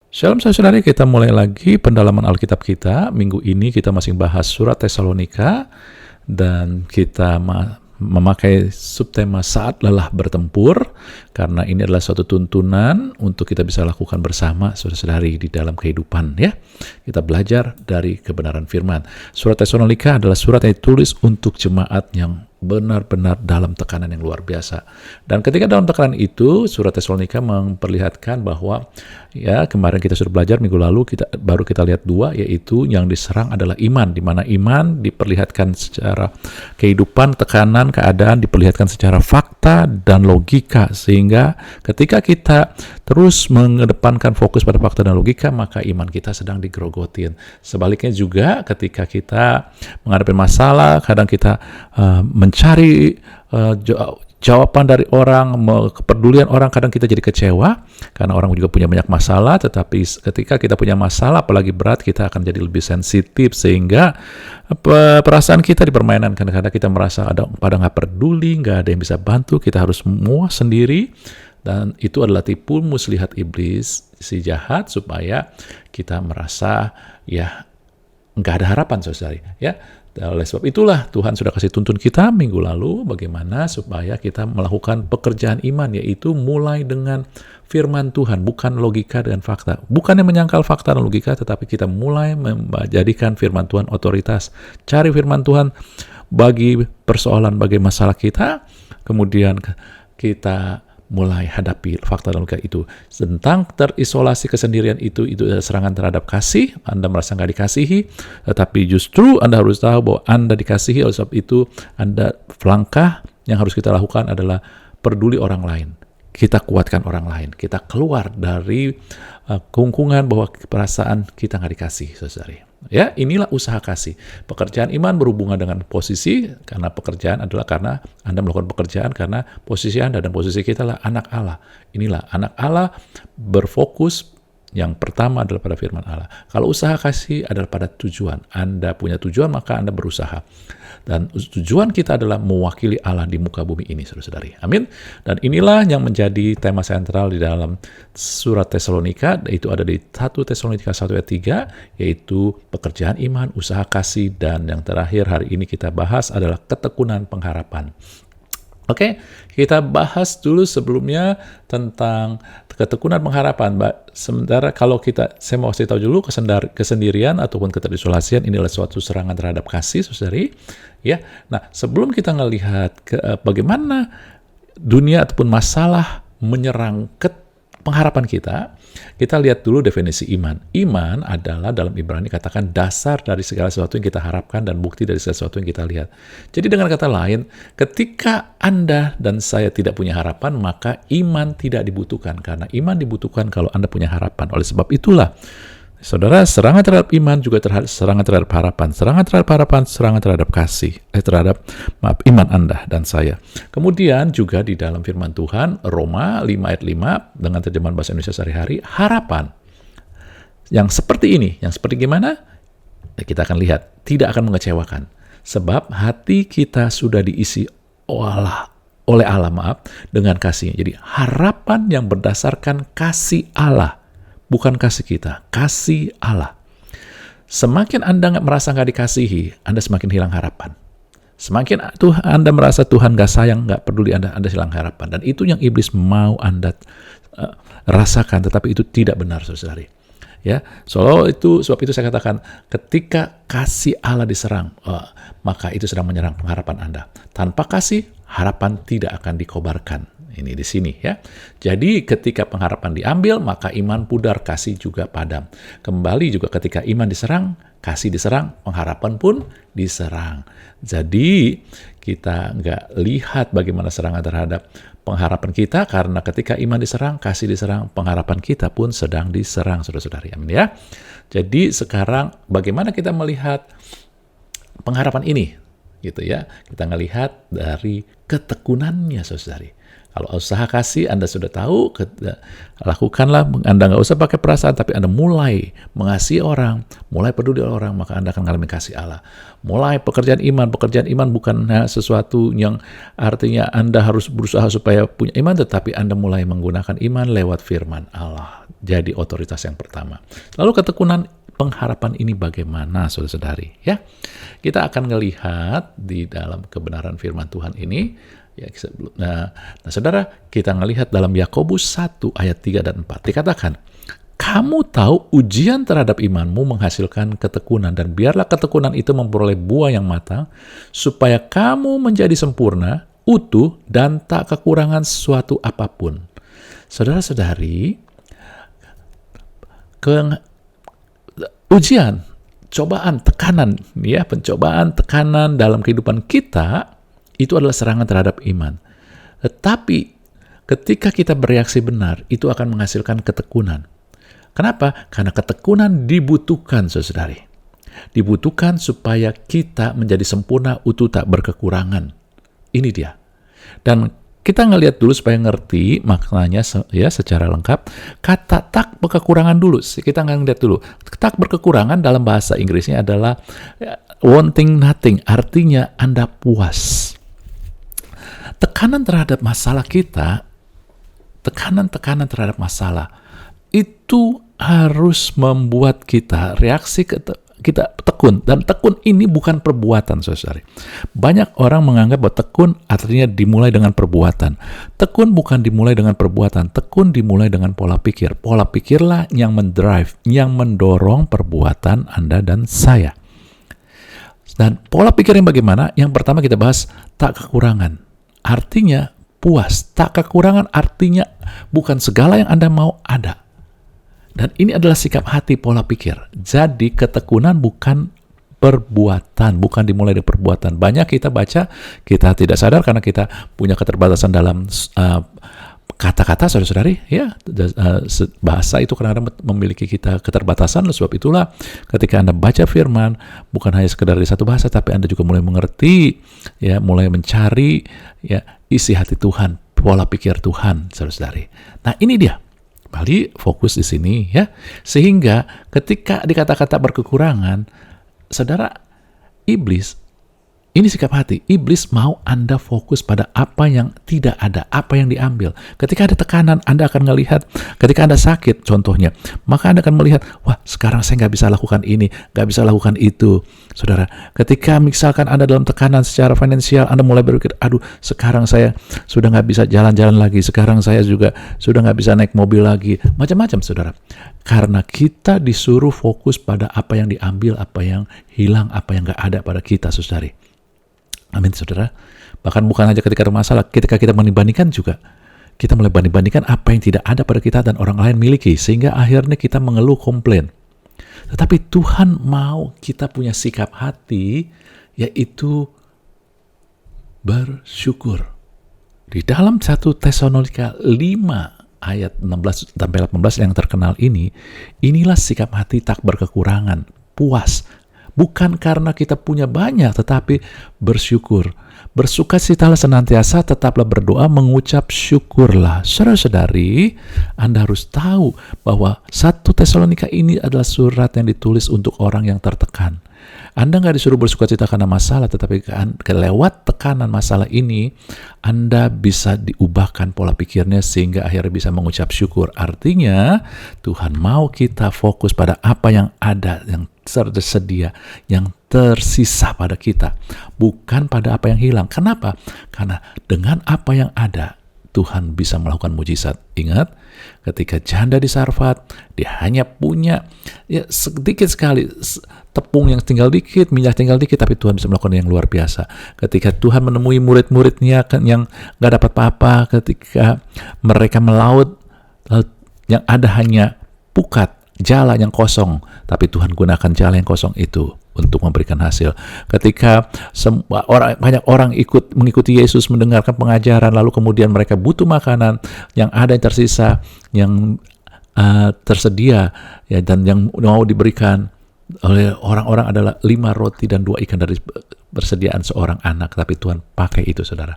Shalom saudari, kita mulai lagi pendalaman Alkitab kita. Minggu ini kita masih bahas surat Tesalonika dan kita memakai subtema saat lelah bertempur karena ini adalah suatu tuntunan untuk kita bisa lakukan bersama saudara-saudari di dalam kehidupan ya. Kita belajar dari kebenaran firman. Surat Tesalonika adalah surat yang ditulis untuk jemaat yang benar-benar dalam tekanan yang luar biasa. Dan ketika dalam tekanan itu, surat Tesalonika memperlihatkan bahwa ya kemarin kita sudah belajar minggu lalu baru kita lihat dua, yaitu yang diserang adalah iman, di mana iman diperlihatkan secara kehidupan, tekanan, keadaan diperlihatkan secara fakta dan logika, sehingga ketika kita terus mengedepankan fokus pada fakta dan logika, maka iman kita sedang digerogotin. Sebaliknya juga ketika kita menghadapi masalah, kadang kita mencari jawaban dari orang, kepedulian orang, kadang kita jadi kecewa karena orang juga punya banyak masalah. Tetapi ketika kita punya masalah apalagi berat, kita akan jadi lebih sensitif sehingga perasaan kita dipermainkan. Kadang-kadang kita merasa pada nggak peduli, nggak ada yang bisa bantu, kita harus semua sendiri. Dan itu adalah tipu muslihat iblis, si jahat, supaya kita merasa ya nggak ada harapan, saudari ya. Oleh sebab itulah Tuhan sudah kasih tuntun kita minggu lalu bagaimana supaya kita melakukan pekerjaan iman, yaitu mulai dengan firman Tuhan, bukan logika dan fakta. Bukan yang menyangkal fakta dan logika, tetapi kita mulai menjadikan firman Tuhan otoritas. Cari firman Tuhan bagi persoalan, bagi masalah kita, kemudian kita mulai hadapi fakta dan logika itu. Tentang terisolasi kesendirian itu adalah serangan terhadap kasih. Anda merasa nggak dikasihi, tetapi justru Anda harus tahu bahwa Anda dikasihi. Oleh sebab itu, langkah yang harus kita lakukan adalah peduli orang lain. Kita kuatkan orang lain. Kita keluar dari kungkungan bahwa perasaan kita nggak dikasih, saudari. Ya, inilah usaha kasih. Pekerjaan iman berhubungan dengan posisi, karena pekerjaan adalah karena Anda melakukan pekerjaan karena posisi Anda, dan posisi kita adalah anak Allah. Inilah anak Allah berfokus yang pertama adalah pada firman Allah. Kalau usaha kasih adalah pada tujuan. Anda punya tujuan, maka Anda berusaha. Dan tujuan kita adalah mewakili Allah di muka bumi ini, saudara-saudari. Amin. Dan inilah yang menjadi tema sentral di dalam surat Tesalonika, yaitu ada di 1 Tesalonika 1 ayat 3, yaitu pekerjaan iman, usaha kasih, dan yang terakhir hari ini kita bahas adalah ketekunan pengharapan. Oke, kita bahas dulu sebelumnya tentang ketekunan pengharapan. Sementara kalau saya mau kasih tahu dulu kesendirian ataupun keterisolasian ini adalah suatu serangan terhadap kasih, saudari. Ya, nah sebelum kita melihat bagaimana dunia ataupun masalah menyerang pengharapan kita lihat dulu definisi iman. Iman adalah dalam Ibrani katakan dasar dari segala sesuatu yang kita harapkan dan bukti dari segala sesuatu yang kita lihat. Jadi dengan kata lain, ketika Anda dan saya tidak punya harapan, maka iman tidak dibutuhkan. Karena iman dibutuhkan kalau Anda punya harapan. Oleh sebab itulah, saudara, serangan terhadap iman juga serangan terhadap harapan. Serangan terhadap harapan, serangan terhadap kasih. Iman Anda dan saya. Kemudian juga di dalam firman Tuhan, Roma 5 ayat 5, dengan terjemahan bahasa Indonesia sehari-hari, harapan. Yang seperti ini, yang seperti gimana? Kita akan lihat, tidak akan mengecewakan. Sebab hati kita sudah diisi oleh Allah, dengan kasih. Jadi harapan yang berdasarkan kasih Allah. Bukan kasih kita, kasih Allah. Semakin Anda merasa nggak dikasihi, Anda semakin hilang harapan. Semakin Anda merasa Tuhan nggak sayang, nggak peduli Anda hilang harapan. Dan itu yang iblis mau Anda rasakan, tetapi itu tidak benar, saudari. Ya, sebab itu saya katakan, ketika kasih Allah diserang, maka itu sedang menyerang pengharapan Anda. Tanpa kasih, harapan tidak akan dikobarkan. Ini di sini ya. Jadi ketika pengharapan diambil, maka iman pudar, kasih juga padam. Kembali juga ketika iman diserang, kasih diserang, pengharapan pun diserang. Jadi kita nggak lihat bagaimana serangan terhadap pengharapan kita, karena ketika iman diserang, kasih diserang, pengharapan kita pun sedang diserang, saudara-saudari. Amin ya. Jadi sekarang bagaimana kita melihat pengharapan ini? Gitu ya. Kita ngelihat dari ketekunannya, saudari. Kalau usaha kasih, Anda sudah tahu, lakukanlah. Anda nggak usah pakai perasaan, tapi Anda mulai mengasihi orang, mulai peduli orang, maka Anda akan mengalami kasih Allah. Mulai pekerjaan iman bukan sesuatu yang artinya Anda harus berusaha supaya punya iman, tetapi Anda mulai menggunakan iman lewat firman Allah. Jadi otoritas yang pertama. Lalu ketekunan pengharapan ini bagaimana, saudara-saudari? Ya, kita akan melihat di dalam kebenaran firman Tuhan ini. Ya, nah, saudara, kita melihat dalam Yakobus 1 ayat 3 dan 4. Dikatakan, kamu tahu ujian terhadap imanmu menghasilkan ketekunan, dan biarlah ketekunan itu memperoleh buah yang matang, supaya kamu menjadi sempurna, utuh, dan tak kekurangan sesuatu apapun. Saudara-saudari, ujian, cobaan, tekanan, ya, pencobaan, tekanan dalam kehidupan kita itu adalah serangan terhadap iman. Tetapi ketika kita bereaksi benar, itu akan menghasilkan ketekunan. Kenapa? Karena ketekunan dibutuhkan, saudari. Dibutuhkan supaya kita menjadi sempurna, utuh, tak berkekurangan. Ini dia. Dan kita ngelihat dulu supaya ngerti maknanya ya secara lengkap. Kata tak berkekurangan dulu. Kita ngelihat dulu. Tak berkekurangan dalam bahasa Inggrisnya adalah wanting nothing. Artinya Anda puas. Tekanan terhadap masalah kita, tekanan terhadap masalah, itu harus membuat kita reaksi kita tekun. Dan tekun ini bukan perbuatan, saudari. Banyak orang menganggap bahwa tekun artinya dimulai dengan perbuatan. Tekun bukan dimulai dengan perbuatan. Tekun dimulai dengan pola pikir. Pola pikirlah yang mendrive, yang mendorong perbuatan Anda dan saya. Dan pola pikir yang bagaimana? Yang pertama kita bahas tak kekurangan. Artinya puas. Tak kekurangan artinya bukan segala yang Anda mau ada. Dan ini adalah sikap hati, pola pikir. Jadi ketekunan bukan perbuatan, bukan dimulai dari perbuatan. Banyak kita baca, kita tidak sadar karena kita punya keterbatasan dalam kata-kata, saudara-saudari. Ya, bahasa itu kadang-kadang memiliki kita keterbatasan. Sebab itulah ketika Anda baca firman, bukan hanya sekedar di satu bahasa, tapi Anda juga mulai mengerti, ya, mulai mencari ya isi hati Tuhan, pola pikir Tuhan, saudara-saudari. Nah, ini dia. Kembali fokus di sini, ya. Sehingga ketika dikata-kata berkekurangan, saudara, iblis, ini sikap hati. Iblis mau Anda fokus pada apa yang tidak ada, apa yang diambil. Ketika ada tekanan, Anda akan melihat, ketika Anda sakit, contohnya, maka Anda akan melihat, wah, sekarang saya nggak bisa lakukan ini, nggak bisa lakukan itu. Saudara, ketika misalkan Anda dalam tekanan secara finansial, Anda mulai berpikir, aduh, sekarang saya sudah nggak bisa jalan-jalan lagi, sekarang saya juga sudah nggak bisa naik mobil lagi. Macam-macam, saudara. Karena kita disuruh fokus pada apa yang diambil, apa yang hilang, apa yang nggak ada pada kita, saudari. Amin, saudara. Bahkan bukan hanya ketika ada masalah, ketika kita membandingkan juga, kita mulai banding-bandingkan apa yang tidak ada pada kita dan orang lain miliki, sehingga akhirnya kita mengeluh, komplain. Tetapi Tuhan mau kita punya sikap hati, yaitu bersyukur. Di dalam 1 Tesalonika 5 ayat 16 sampai 18 yang terkenal ini, inilah sikap hati tak berkekurangan, puas. Bukan karena kita punya banyak, tetapi bersyukur. Bersukacitalah senantiasa, tetaplah berdoa, mengucap syukurlah. Saudara-saudari, Anda harus tahu bahwa 1 Tesalonika ini adalah surat yang ditulis untuk orang yang tertekan. Anda nggak disuruh bersukacita karena masalah, tetapi lewat tekanan masalah ini, Anda bisa diubahkan pola pikirnya sehingga akhirnya bisa mengucap syukur. Artinya, Tuhan mau kita fokus pada apa yang ada, yang tersedia, yang tersisa pada kita, bukan pada apa yang hilang. Kenapa? Karena dengan apa yang ada, Tuhan bisa melakukan mujizat. Ingat, ketika janda di Sarfat, dia hanya punya ya sedikit sekali tepung yang tinggal dikit, minyak tinggal dikit, tapi Tuhan bisa melakukan yang luar biasa. Ketika Tuhan menemui murid-muridnya yang gak dapat apa-apa, ketika mereka melaut, yang ada hanya pukat, jala yang kosong, tapi Tuhan gunakan jala yang kosong itu untuk memberikan hasil. Ketika banyak orang mengikuti Yesus, mendengarkan pengajaran, lalu kemudian mereka butuh makanan, yang ada yang tersisa, yang tersedia, ya, dan yang mau diberikan oleh orang-orang adalah 5 roti dan 2 ikan dari persediaan seorang anak. Tapi Tuhan pakai itu, saudara.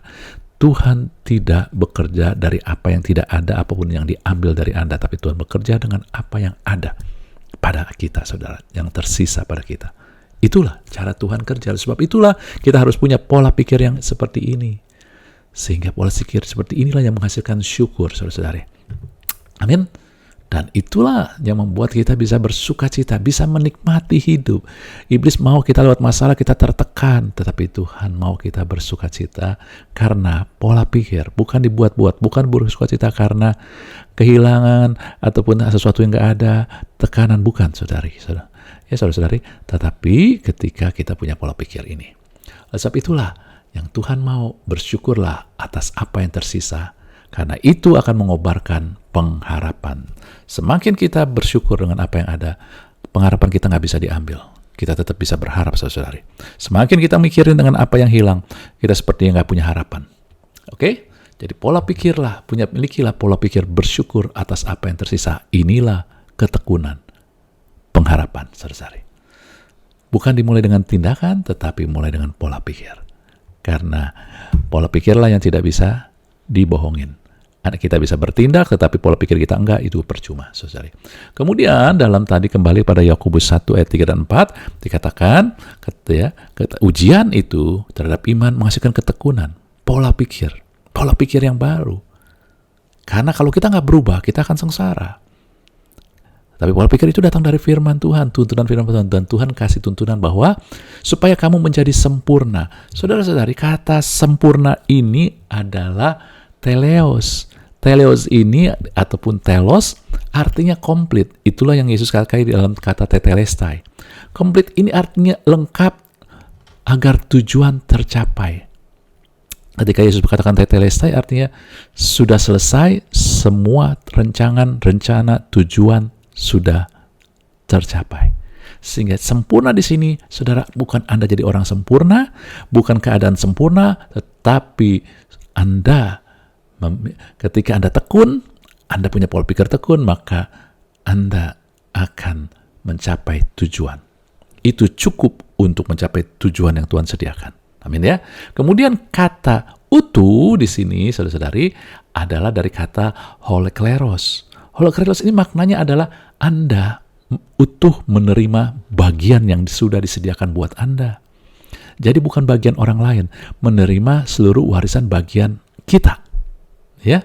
Tuhan tidak bekerja dari apa yang tidak ada, apapun yang diambil dari Anda, tapi Tuhan bekerja dengan apa yang ada pada kita, saudara, yang tersisa pada kita. Itulah cara Tuhan kerja. Sebab itulah kita harus punya pola pikir yang seperti ini. Sehingga pola pikir seperti inilah yang menghasilkan syukur, saudara-saudari. Amin. Dan itulah yang membuat kita bisa bersuka cita, bisa menikmati hidup. Iblis mau kita lewat masalah, kita tertekan. Tetapi Tuhan mau kita bersuka cita karena pola pikir. Bukan dibuat-buat, bukan bersuka cita karena kehilangan ataupun sesuatu yang gak ada. Tekanan, bukan, saudari. Ya, saudara-saudari. Tetapi ketika kita punya pola pikir ini. Sebab itulah yang Tuhan mau, bersyukurlah atas apa yang tersisa. Karena itu akan mengobarkan pengharapan. Semakin kita bersyukur dengan apa yang ada, pengharapan kita nggak bisa diambil. Kita tetap bisa berharap, saudari. Semakin kita mikirin dengan apa yang hilang, kita sepertinya nggak punya harapan. Oke? Jadi milikilah pola pikir bersyukur atas apa yang tersisa. Inilah ketekunan pengharapan, saudari. Bukan dimulai dengan tindakan, tetapi mulai dengan pola pikir. Karena pola pikirlah yang tidak bisa dibohongin. Kita bisa bertindak, tetapi pola pikir kita enggak, itu percuma, saudari. Kemudian dalam tadi kembali pada Yakobus 1 ayat 3 dan 4 dikatakan, ujian itu terhadap iman menghasilkan ketekunan, pola pikir yang baru. Karena kalau kita nggak berubah, kita akan sengsara. Tapi pola pikir itu datang dari firman Tuhan, tuntunan firman Tuhan, dan Tuhan kasih tuntunan bahwa supaya kamu menjadi sempurna. Saudara-saudari, kata sempurna ini adalah teleos. Teleos ini ataupun telos artinya komplit. Itulah yang Yesus katakan di dalam kata tetelestai. Komplit ini artinya lengkap agar tujuan tercapai. Ketika Yesus berkatakan tetelestai artinya sudah selesai, semua rencana, tujuan sudah tercapai. Sehingga sempurna di sini, saudara, bukan Anda jadi orang sempurna, bukan keadaan sempurna, tetapi Anda ketika Anda tekun, Anda punya pola pikir tekun, maka Anda akan mencapai tujuan. Itu cukup untuk mencapai tujuan yang Tuhan sediakan. Amin ya. Kemudian kata utuh di sini, saudara-saudari, adalah dari kata holekleros. Holekleros ini maknanya adalah Anda utuh menerima bagian yang sudah disediakan buat Anda. Jadi bukan bagian orang lain, menerima seluruh warisan bagian kita. Ya,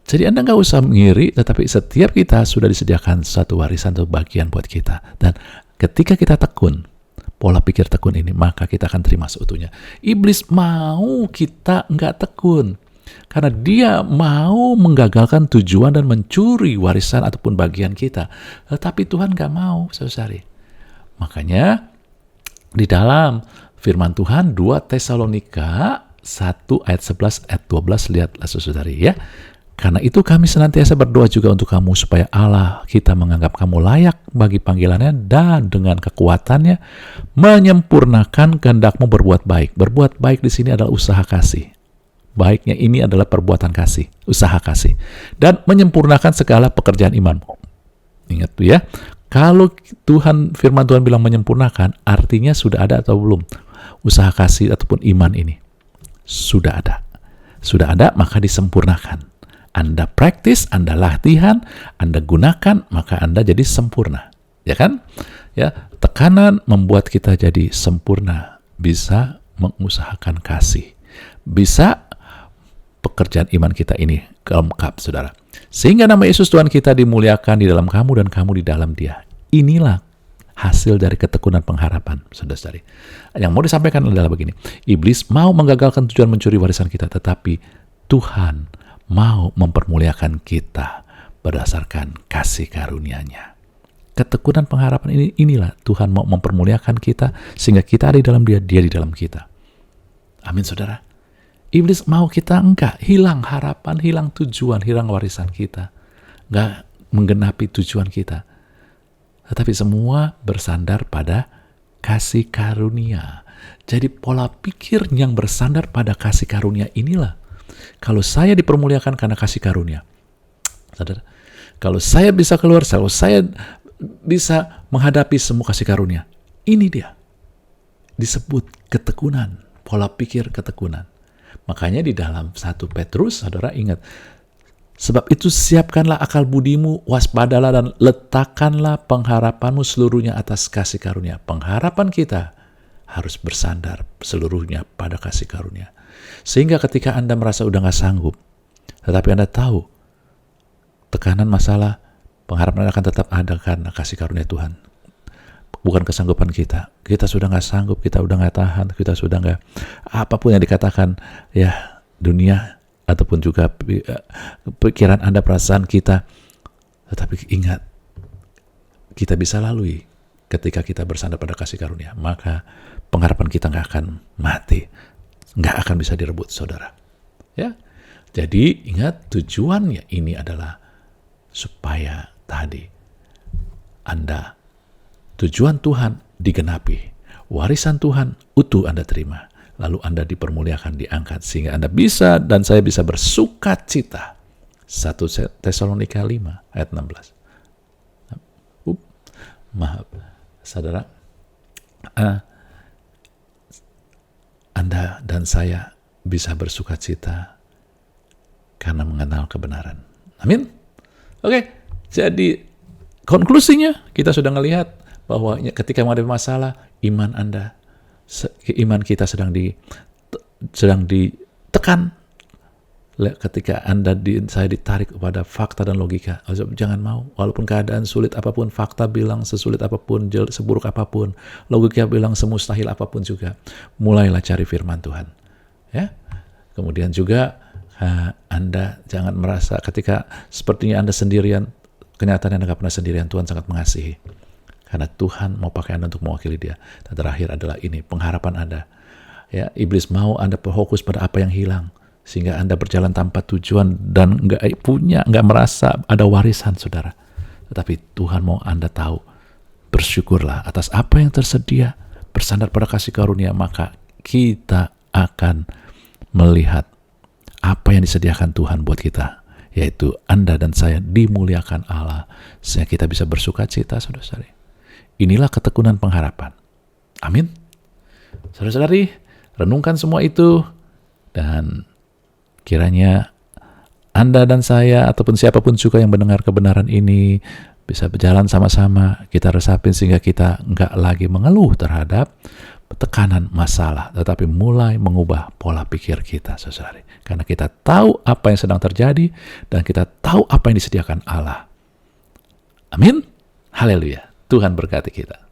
jadi Anda nggak usah ngiri, tetapi setiap kita sudah disediakan satu warisan atau bagian buat kita. Dan ketika kita tekun, pola pikir tekun ini, maka kita akan terima seutuhnya. Iblis mau kita nggak tekun, karena dia mau menggagalkan tujuan dan mencuri warisan ataupun bagian kita. Tetapi Tuhan nggak mau, saudari. Makanya di dalam firman Tuhan 2 Tesalonika 1 ayat 11 ayat 12, lihatlah saudari ya. Karena itu kami senantiasa berdoa juga untuk kamu supaya Allah kita menganggap kamu layak bagi panggilannya dan dengan kekuatannya menyempurnakan kehendakmu berbuat baik. Berbuat baik di sini adalah usaha kasih. Baiknya ini adalah perbuatan kasih, usaha kasih. Dan menyempurnakan segala pekerjaan imanmu. Ingat tuh ya. Kalau firman Tuhan bilang menyempurnakan, artinya sudah ada atau belum usaha kasih ataupun iman ini. Sudah ada, maka disempurnakan. Anda praktis, Anda latihan, Anda gunakan, maka Anda jadi sempurna, ya kan? Ya, tekanan membuat kita jadi sempurna, bisa mengusahakan kasih, bisa pekerjaan iman kita ini lengkap, saudara. Sehingga nama Yesus Tuhan kita dimuliakan di dalam kamu dan kamu di dalam Dia. Inilah hasil dari ketekunan pengharapan, saudara-saudari. Yang mau disampaikan adalah begini. Iblis mau menggagalkan tujuan mencuri warisan kita, tetapi Tuhan mau mempermuliakan kita berdasarkan kasih karunia-Nya. Ketekunan pengharapan inilah Tuhan mau mempermuliakan kita, sehingga kita ada di dalam Dia, Dia di dalam kita. Amin, saudara. Iblis mau kita enggak hilang harapan, hilang tujuan, hilang warisan kita. Enggak menggenapi tujuan kita. Tetapi semua bersandar pada kasih karunia. Jadi pola pikir yang bersandar pada kasih karunia inilah. Kalau saya dipermuliakan karena kasih karunia. Saudara, kalau saya bisa keluar, kalau saya bisa menghadapi semua kasih karunia. Ini dia. Disebut ketekunan, pola pikir ketekunan. Makanya di dalam 1 Petrus, saudara ingat, sebab itu siapkanlah akal budimu, waspadalah dan letakkanlah pengharapanmu seluruhnya atas kasih karunia. Pengharapan kita harus bersandar seluruhnya pada kasih karunia. Sehingga ketika Anda merasa udah gak sanggup, tetapi Anda tahu tekanan masalah, pengharapan akan tetap ada karena kasih karunia Tuhan. Bukan kesanggupan kita. Kita sudah gak sanggup, kita udah gak tahan, kita sudah gak, apapun yang dikatakan, ya dunia, ataupun juga pikiran Anda, perasaan kita. Tetapi ingat, kita bisa lalui ketika kita bersandar pada kasih karunia. Maka pengharapan kita gak akan mati, gak akan bisa direbut, saudara. Ya, jadi ingat, tujuannya ini adalah supaya tadi tujuan Tuhan digenapi, warisan Tuhan utuh Anda terima, lalu Anda dipermuliakan, diangkat, sehingga Anda bisa dan saya bisa bersuka cita. 1 Tesalonika 5 ayat 16. Maaf, saudara, Anda dan saya bisa bersuka cita karena mengenal kebenaran. Amin. Oke, jadi konklusinya kita sudah melihat bahwa ketika menghadapi masalah, iman kita sedang ditekan. Ketika saya ditarik kepada fakta dan logika, jangan mau, walaupun keadaan sulit apapun, fakta bilang sesulit apapun, seburuk apapun, logika bilang semustahil apapun juga, mulailah cari firman Tuhan. Ya, kemudian juga Anda jangan merasa ketika sepertinya Anda sendirian, kenyataan Anda nggak pernah sendirian. Tuhan sangat mengasihi, karena Tuhan mau pakai Anda untuk mewakili Dia. Dan terakhir adalah ini, pengharapan Anda. Ya, iblis mau Anda fokus pada apa yang hilang, sehingga Anda berjalan tanpa tujuan dan nggak merasa ada warisan, saudara. Tetapi Tuhan mau Anda tahu, bersyukurlah atas apa yang tersedia, bersandar pada kasih karunia, maka kita akan melihat apa yang disediakan Tuhan buat kita, yaitu Anda dan saya dimuliakan Allah, sehingga kita bisa bersuka cita, saudara-saudari. Inilah ketekunan pengharapan. Amin. Saudara-saudari, renungkan semua itu, dan kiranya Anda dan saya, ataupun siapapun juga yang mendengar kebenaran ini, bisa berjalan sama-sama, kita resapin sehingga kita nggak lagi mengeluh terhadap tekanan masalah, tetapi mulai mengubah pola pikir kita, saudara. Karena kita tahu apa yang sedang terjadi, dan kita tahu apa yang disediakan Allah. Amin. Haleluya. Tuhan berkati kita.